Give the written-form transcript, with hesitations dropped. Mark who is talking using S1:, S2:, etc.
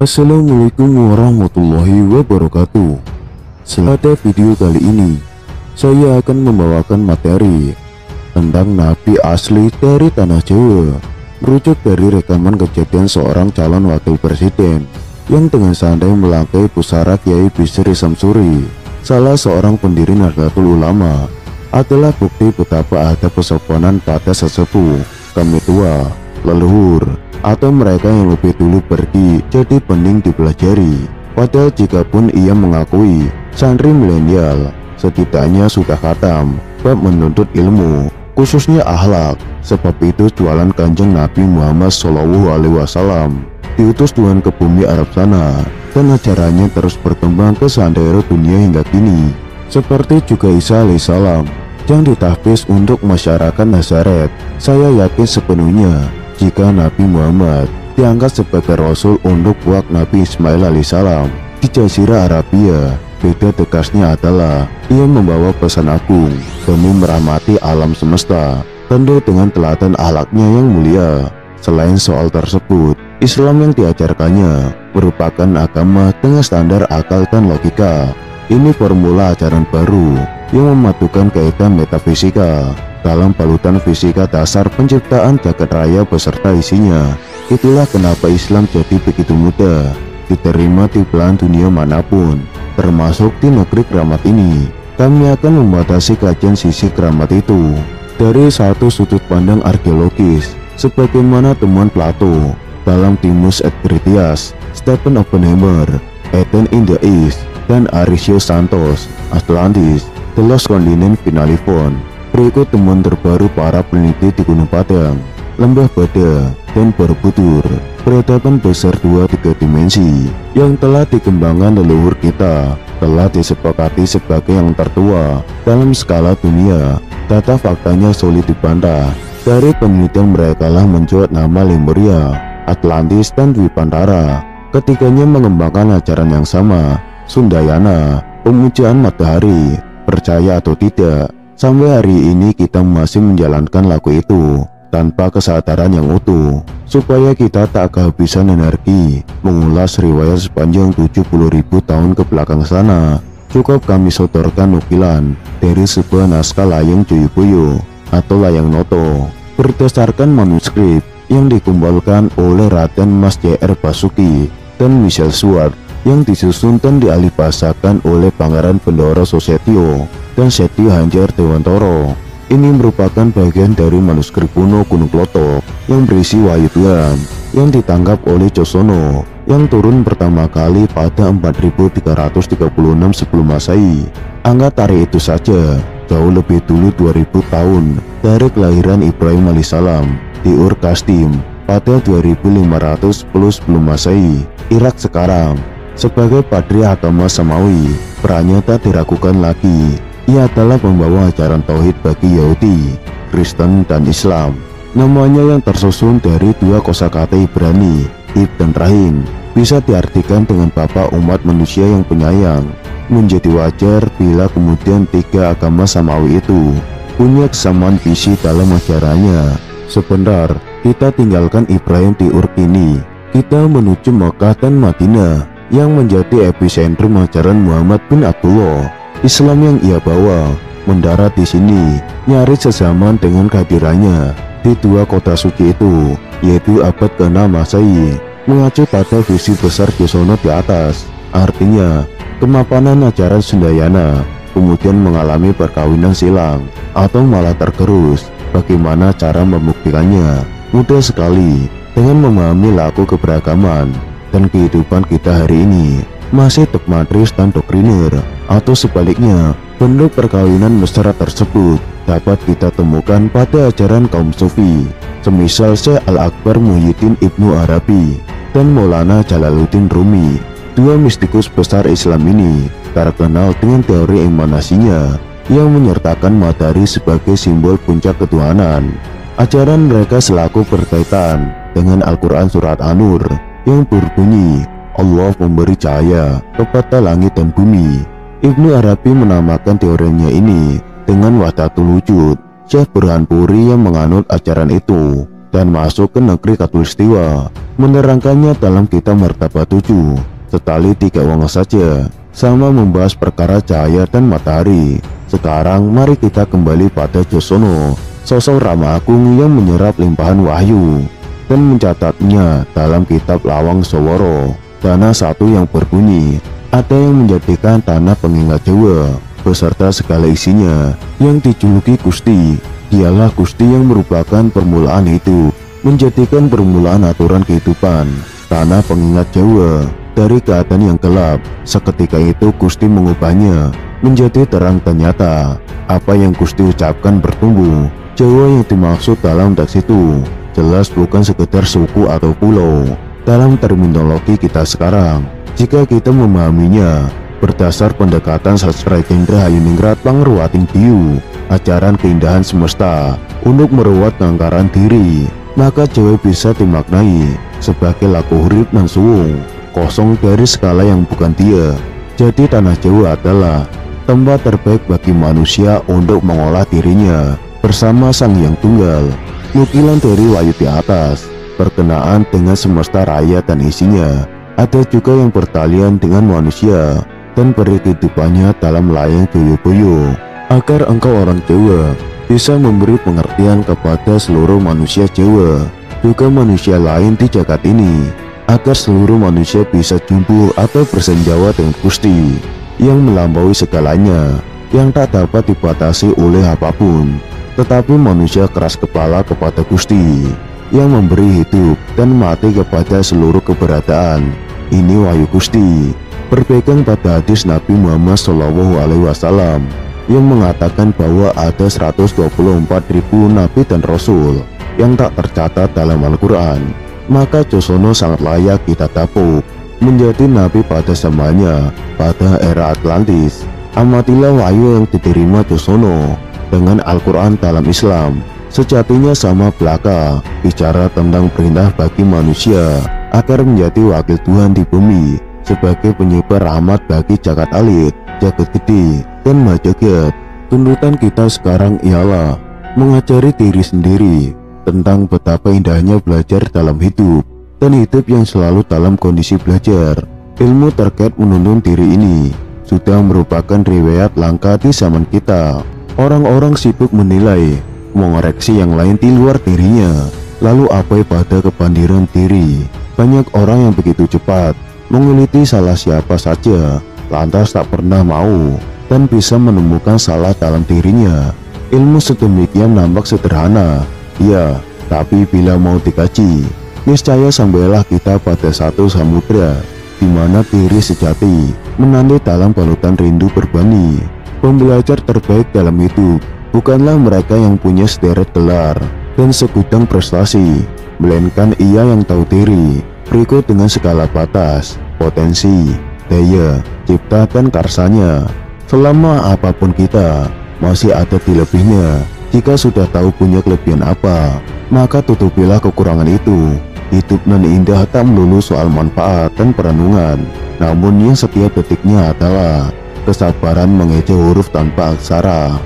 S1: Assalamualaikum warahmatullahi wabarakatuh. Pada video kali ini, saya akan membawakan materi tentang nabi asli dari tanah Jawa, merujuk dari rekaman kejadian seorang calon wakil presiden yang dengan santai melangkai pusara Kiai Bisri Samsuri, salah seorang pendiri Nahdlatul Ulama, adalah bukti betapa ada kesopanan pada sesepuh, kami tua, leluhur, atau mereka yang lebih dulu pergi jadi penting dipelajari. Padahal jikapun ia mengakui santri milenial, setidaknya sudah khatam bab menuntut ilmu, khususnya akhlak. Sebab itu jualan Kanjeng Nabi Muhammad SAW diutus Tuhan ke bumi Arab sana, dan acaranya terus berkembang ke seantero dunia hingga kini. Seperti juga Isa alaihissalam yang ditahfiz untuk masyarakat Nazaret. Saya yakin sepenuhnya jika Nabi Muhammad diangkat sebagai Rasul untuk buat Nabi Ismail alaihissalam di Jazirah Arabia. Beda tegasnya adalah ia membawa pesan agung demi merahmati alam semesta, tentu dengan teladan akhlaknya yang mulia. Selain soal tersebut, Islam yang diajarkannya merupakan agama dengan standar akal dan logika. Ini formula ajaran baru yang memadukan kaidah metafisika dalam balutan fisika dasar penciptaan jagat raya beserta isinya. Itulah kenapa Islam jadi begitu mudah diterima di belahan dunia manapun, termasuk di negeri keramat ini. Kami akan membatasi kajian sisi keramat itu dari satu sudut pandang arkeologis, sebagaimana temuan Plato dalam Timus et Critias, Stephen Oppenheimer, Eden in the East, dan Arisio Santos, Atlantis, The Lost Continent Finalifon. Berikut temuan terbaru para peneliti di Gunung Padang, Lembah Bada, dan Borobudur, peradaban besar 2-3 dimensi yang telah dikembangkan leluhur kita, telah disepakati sebagai yang tertua dalam skala dunia. Data faktanya sulit dibantah. Dari penelitian mereka lah mencuat nama Lemuria, Atlantis, dan Dwipantara. Ketiganya mengembangkan ajaran yang sama, Sundayana, pemujaan matahari. Percaya atau tidak, sampai hari ini kita masih menjalankan laku itu tanpa kesadaran yang utuh. Supaya kita tak kehabisan energi mengulas riwayat sepanjang 70.000 tahun ke belakang sana, cukup kami sodorkan nukilan dari sebuah naskah Layang Joyoboyo atau Layang Noto berdasarkan manuskrip yang dikumpulkan oleh Raden Mas J.R. Basuki dan Michel Swart, yang disusun dan dialihbahasakan oleh Pangeran Bendoro Sosetio dan Setio Hanjar Dewantoro. Ini merupakan bagian dari manuskrip kuno Gunung Klotok yang berisi wahyu Tuhan yang ditangkap oleh Cosono yang turun pertama kali pada 4336 sebelum Masehi. Angka tarik itu saja jauh lebih dulu 2000 tahun dari kelahiran Ibrahim alaihissalam di Ur Kasdim pada 2510 sebelum Masehi, Irak sekarang. Sebagai padri agama Samawi, perannya tak diragukan lagi. Ia adalah pembawa ajaran tauhid bagi Yahudi, Kristen, dan Islam. Namanya yang tersusun dari dua kosakata Ibrani, Ib dan Rahim, bisa diartikan dengan Bapak umat manusia yang penyayang. Menjadi wajar bila kemudian tiga agama Samawi itu punya kesamaan visi dalam ajarannya. Sebentar, kita tinggalkan Ibrahim di Ur kini. Kita menuju Mekah dan Madinah yang menjadi epicentrum ajaran Muhammad bin Abdullah. Islam yang ia bawa mendarat di sini nyaris sezaman dengan kehadirannya di dua kota suci itu, yaitu abad ke-6 Masehi, mengacu pada visi besar Cosono di atas. Artinya, kemapanan ajaran Sundayana kemudian mengalami perkawinan silang atau malah tergerus. Bagaimana cara membuktikannya? Mudah sekali, dengan memahami laku keberagaman dan kehidupan kita hari ini masih dogmatis dan doktriner, atau sebaliknya, bentuk perkawinan mesra tersebut dapat kita temukan pada ajaran kaum sufi, semisal Syekh Al-Akbar Muhyiddin Ibnu Arabi dan Maulana Jalaluddin Rumi. Dua mistikus besar Islam ini terkenal dengan teori emanasinya yang menyertakan matahari sebagai simbol puncak ketuhanan. Ajaran mereka selaku berkaitan dengan Al-Quran Surat An-Nur yang berbunyi, Allah memberi cahaya kepada langit dan bumi. Ibnu Arabi menamakan teorinya ini dengan Wahdatul Wujud. Syekh Burhanpuri yang menganut ajaran itu dan masuk ke negeri Katulistiwa. Menerangkannya dalam kitab Martabat 7, setali 3 wang saja, sama membahas perkara cahaya dan matahari. Sekarang mari kita kembali pada Josono, sosok Rama Agung yang menyerap limpahan wahyu dan mencatatnya dalam kitab Lawang Soworo. Dana 1 yang berbunyi, ada yang menjadikan tanah pengingat Jawa beserta segala isinya yang dijuluki Gusti. Dialah Gusti yang merupakan permulaan hidup, menjadikan permulaan aturan kehidupan tanah pengingat Jawa dari keadaan yang gelap. Seketika itu Gusti mengubahnya menjadi terang dan nyata. Apa yang Gusti ucapkan bertumbuh. Jawa yang dimaksud dalam teks itu jelas bukan sekedar suku atau pulau dalam terminologi kita sekarang. Jika kita memahaminya berdasar pendekatan sastra Gendra Hayuningrat Pangruwating Diu, ajaran keindahan semesta untuk merawat keangkaran diri, maka Jawa bisa dimaknai sebagai laku urip nan suwung, kosong dari skala yang bukan dia. Jadi tanah Jawa adalah tempat terbaik bagi manusia untuk mengolah dirinya bersama Sang Hyang Tunggal. Nukilan dari wahyu di atas berkenaan dengan semesta raya dan isinya. Ada juga yang bertalian dengan manusia dan berkehidupannya dalam layang Joyoboyo, agar engkau orang Jawa bisa memberi pengertian kepada seluruh manusia Jawa, juga manusia lain di jagat ini, agar seluruh manusia bisa jumbo atau bersenjawa dengan Gusti yang melampaui segalanya, yang tak dapat dibatasi oleh apapun. Tetapi manusia keras kepala kepada Gusti yang memberi hidup dan mati kepada seluruh keberadaan. Ini wahyu Gusti berpegang pada hadis Nabi Muhammad SAW yang mengatakan bahwa ada 124.000 nabi dan rasul yang tak tercatat dalam Al-Quran. Maka Josono sangat layak kita dapuk menjadi nabi pada zamannya, pada era Atlantis. Amatilah wahyu yang diterima Josono dengan Al-Quran dalam Islam. Sejatinya sama belaka bicara tentang perintah bagi manusia agar menjadi wakil Tuhan di bumi, sebagai penyebar rahmat bagi jagat alit, jagat gede, dan majagat. Tuntutan kita sekarang ialah mengajari diri sendiri tentang betapa indahnya belajar dalam hidup, dan hidup yang selalu dalam kondisi belajar. Ilmu terkait menuntun diri ini sudah merupakan riwayat langka di zaman kita. Orang-orang sibuk menilai, mengoreksi yang lain di luar dirinya, lalu abai pada kebandiran diri. Banyak orang yang begitu cepat menguliti salah siapa saja, lantas tak pernah mau dan bisa menemukan salah dalam dirinya. Ilmu sedemikian nampak sederhana, ya, tapi bila mau dikaji, niscaya sampailah kita pada satu samudra di mana diri sejati menanti dalam balutan rindu berbani. Pembelajar terbaik dalam hidup bukanlah mereka yang punya sederet gelar dan segudang prestasi, melainkan ia yang tahu diri, berikut dengan segala batas, potensi, daya, cipta, dan karsanya. Selama apapun kita masih ada di lebihnya. Jika sudah tahu punya kelebihan apa, maka tutupilah kekurangan itu. Hidup nan indah tak melulu soal manfaat dan perenungan, namun yang setiap detiknya adalah kesabaran mengeja huruf tanpa aksara.